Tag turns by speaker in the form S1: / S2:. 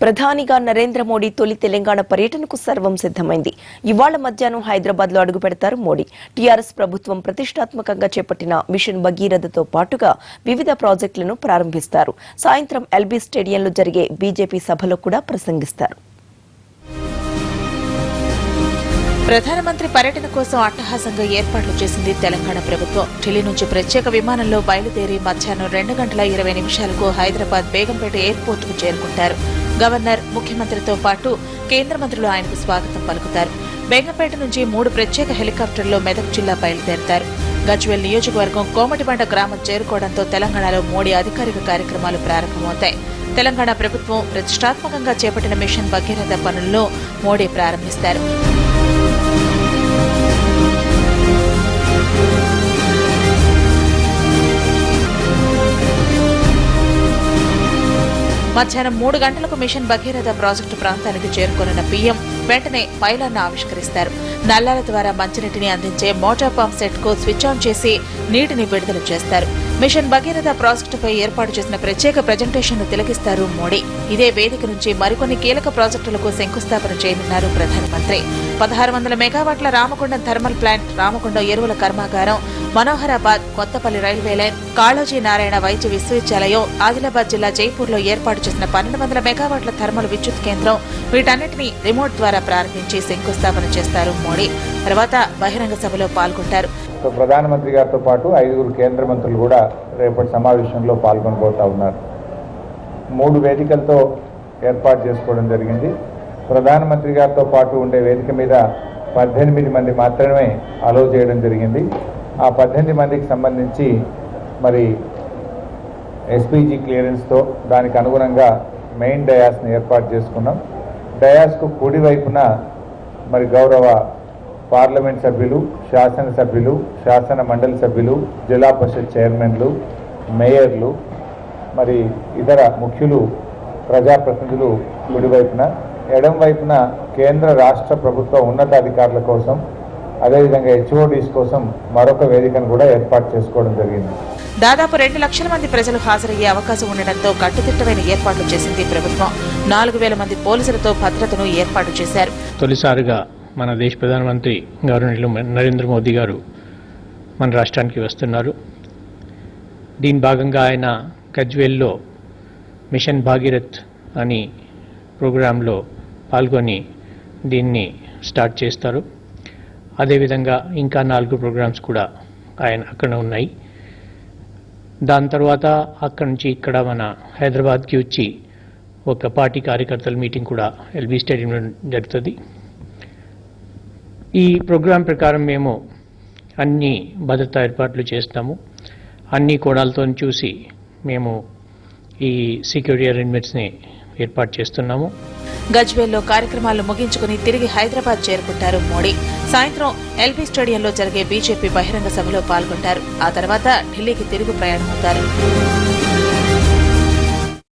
S1: ప్రధానిగా నరేంద్ర మోడీ తొలి తెలంగాణ పర్యటనకు సర్వం సిద్దమైంది. ఇవాళ మధ్యాహ్నం హైదరాబాద్ లో అడుగు పెడతారు మోడీ. టీఆర్ఎస్ ప్రభుత్వం ప్రతిష్టాత్మకంగా చేపట్టిన మిషన్ భగీరథతో పాటుగా వివిధ ప్రాజెక్టులను ప్రారంభిస్తారు. సాయంత్రం ఎల్బీ స్టేడియంలో జరిగే బీజేపీ సభలో కూడా ప్రసంగిస్తారు.
S2: ప్రధానమంత్రి పర్యటన కోసం అట్టహాసంగా ఏర్పాట్లు చేసింది తెలంగాణ ప్రభుత్వం. ఢిల్లీ నుంచి ప్రత్యేక విమానంలో బయలుదేరి మధ్యాహ్నం 2:20 హైదరాబాద్ బేగంపేట ఎయిర్పోర్టుకు చేరుకుంటారు. గవర్నర్, ముఖ్యమంత్రితో పాటు కేంద్ర మంత్రులు ఆయనకు స్వాగతం పలుకుతారు. బేగంపేట నుంచి 3 ప్రత్యేక హెలికాప్టర్లో మెదక్ జిల్లా బయలుదేరతారు. గజ్వేల్ నియోజకవర్గం కోమటిబండ గ్రామం చేరుకోవడంతో తెలంగాణలో మోడీ అధికారిక కార్యక్రమాలు ప్రారంభమవుతాయి. తెలంగాణ ప్రభుత్వం ప్రతిష్టాత్మకంగా చేపట్టిన మిషన్ భగీరథ పనులను మోడీ ప్రారంభిస్తారు. మధ్యాహ్నం 3 గంటలకు మిషన్ భగీరథ ప్రాజెక్టు ప్రాంతానికి చేరుకోనున్న పీఎం వెంటనే పైలాన్ని ఆవిష్కరిస్తారు. నల్లాల ద్వారా మంచినీటిని అందించే మోటార్ పంప్ సెట్ కు స్విచ్ ఆన్ చేసి నీటిని విడుదల చేస్తారు. మిషన్ భగీరథ ప్రాజెక్టుపై ఏర్పాటు చేసిన ప్రత్యేక ప్రెజెంటేషన్ ను తిలకిస్తారు మోడీ. ఇదే వేదిక నుంచి మరికొన్ని కీలక ప్రాజెక్టులకు శంకుస్థాపన చేయనున్నారు ప్రధానమంత్రి. 1600 మెగావాట్ల రామగుండం థర్మల్ ప్లాంట్, రామగుండం ఎరువుల కర్మాగారం, మనోహరాబాద్ కొత్తపల్లి రైల్వే లైన్, కాళోజీ నారాయణ వైద్య విశ్వవిద్యాలయం, ఆదిలాబాద్ జిల్లా జైపూర్లో ఏర్పాటు చేసిన 1200 మెగావాట్ల థర్మల్ విద్యుత్ కేంద్రం, వీటన్నిటినీ రిమోట్ ద్వారా ప్రారంభించి శంకుస్థాపన చేస్తారు మోడీ. తర్వాత బహిరంగ సభలో పాల్గొంటారు.
S3: ప్రధానమంత్రి గారితో పాటు 5 కేంద్ర మంత్రులు కూడా రేపటి సమావేశంలో పాల్గొనబోతా ఉన్నారు. 3 వేదికలతో ఏర్పాటు చేసుకోవడం జరిగింది. ప్రధానమంత్రి గారితో పాటు ఉండే వేదిక మీద 18 మంది మాత్రమే అలౌ చేయడం జరిగింది. ఆ 18 మందికి సంబంధించి మరి ఎస్పీజీ క్లియరెన్స్తో దానికి అనుగుణంగా మెయిన్ డయాస్ని ఏర్పాటు చేసుకున్నాం. డయాస్కు కుడి వైపున మరి గౌరవ పార్లమెంట్ సభ్యులు, శాసనసభ్యులు, శాసన మండలి సభ్యులు, జిల్లా పరిషత్ చైర్మన్లు, మేయర్లు, మరి ఇతర ముఖ్యులు, ప్రజాప్రతినిధులు కుడివైపున, ఎడం వైపున కేంద్ర రాష్ట్ర ప్రభుత్వ ఉన్నతాధికారుల కోసం, అదేవిధంగా హెచ్ఓడీస్ కోసం మరొక వేదికను కూడా ఏర్పాటు చేసుకోవడం జరిగింది.
S2: దాదాపు 2 లక్షల మంది ప్రజలు హాజరయ్యే అవకాశం ఉండడంతో కట్టుదిట్టమైన ఏర్పాట్లు చేసింది ప్రభుత్వం. 4000 మంది పోలీసులతో భద్రతను ఏర్పాటు చేశారు.
S4: తొలిసారిగా మన దేశ ప్రధానమంత్రి గౌరవనీయులు నరేంద్ర మోదీ గారు మన రాష్ట్రానికి వస్తున్నారు. దీని భాగంగా ఆయన గజ్వేల్లో మిషన్ భాగీరథ్ అని ప్రోగ్రాంలో పాల్గొని దీన్ని స్టార్ట్ చేస్తారు. అదేవిధంగా ఇంకా 4 ప్రోగ్రామ్స్ కూడా ఆయన అక్కడ ఉన్నాయి. దాని తర్వాత అక్కడి నుంచి ఇక్కడ మన హైదరాబాద్కి వచ్చి ఒక పార్టీ కార్యకర్తల మీటింగ్ కూడా ఎల్బీ స్టేడియంలో జరుగుతుంది. ఈ ప్రోగ్రాం ప్రకారం మేము అన్ని భద్రతా ఏర్పాట్లు చేస్తాము. అన్ని కోణాలతో చూసి మేము ఈ సెక్యూరిటీ అరేంజ్మెంట్స్ని ఏర్పాటు చేస్తున్నాము.
S2: గజ్వేల్లో కార్యక్రమాలు ముగించుకుని తిరిగి హైదరాబాద్ చేరుకుంటారు మోడీ. సాయంత్రం ఎల్బీ స్టేడియంలో జరిగే బీజేపీ బహిరంగ సభలో పాల్గొంటారు. ఆ తర్వాత ఢిల్లీకి తిరుగు ప్రయాణమవుతారు.